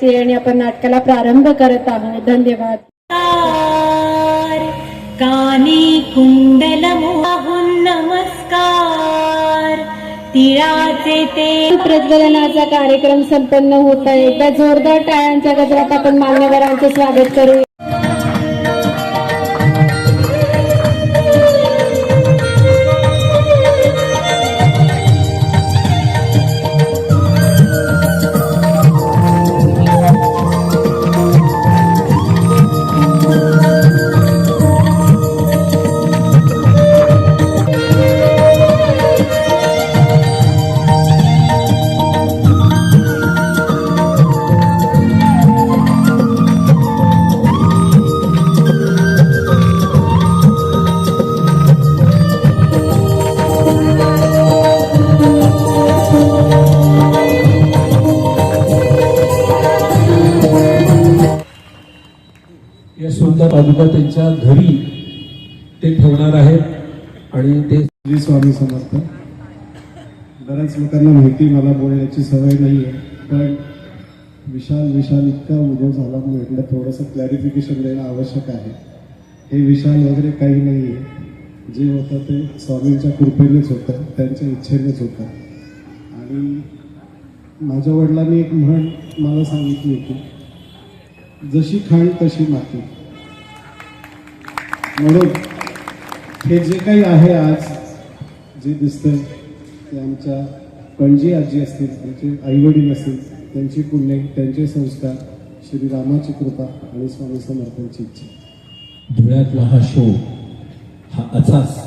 आणि आपण नाटकाला प्रारंभ करत आहोत. धन्यवाद. कानी कुंडल मोहून नमस्कार तिळाचे ते प्रज्वलनाचा कार्यक्रम संपन्न होत आहे. एकदा जोरदार टाळ्यांच्या गजरात आपण मान्यवरांचे स्वागत करू. या सुंदर पादुका त्यांच्या घरी ते ठेवणार आहेत आणि ते श्री स्वामी समर्थ. बऱ्याच लोकांना माहिती मला बोलण्याची सवय नाही आहे, पण विशाल इतका उभं झाला म्हटलं थोडंसं क्लॅरिफिकेशन देणं आवश्यक आहे. हे विशाल वगैरे काही नाही आहे, जे होतं ते स्वामींच्या कृपेनेच होतं, त्यांच्या इच्छेनेच होतं. आणि माझ्या वडिलांनी एक म्हण मला सांगितली होती, जशी खाण तशी माती. म्हणून हे जे काही आहे आज जे दिसतंय ते आमच्या पणजी आजी असतील, त्यांचे आईवडील असतील, त्यांची पुण्य, त्यांचे संस्कार, श्रीरामाची कृपा आणि स्वामी समर्थांची इच्छा. धुळ्यातला हा शो हा असाच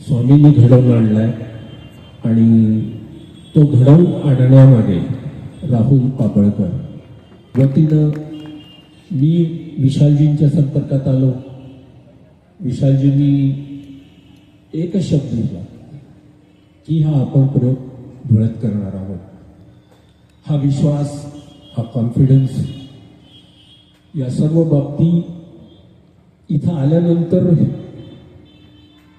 स्वामींनी घडवून आणलाय आणि तो घडवून आणण्यामागे राहुल पापळकर वतीनं मी विशालजींच्या संपर्कात आलो. विशालजींनी एकच शब्द दिला की हा आपण प्रयोग धुळ्यात करणार आहोत. हा विश्वास, हा कॉन्फिडन्स, या सर्व बाबती इथं आल्यानंतर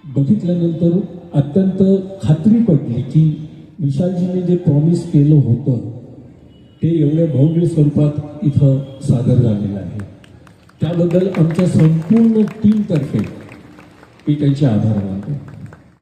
बघितल्यानंतर अत्यंत खात्री पडली की विशालजींनी जे प्रॉमिस केलं होतं ते एवढ्या भव्य स्वरूपात इथं सादर झालेलं आहे. त्याबद्दल आमच्या संपूर्ण टीमतर्फे मी त्यांचे आभार मानतो.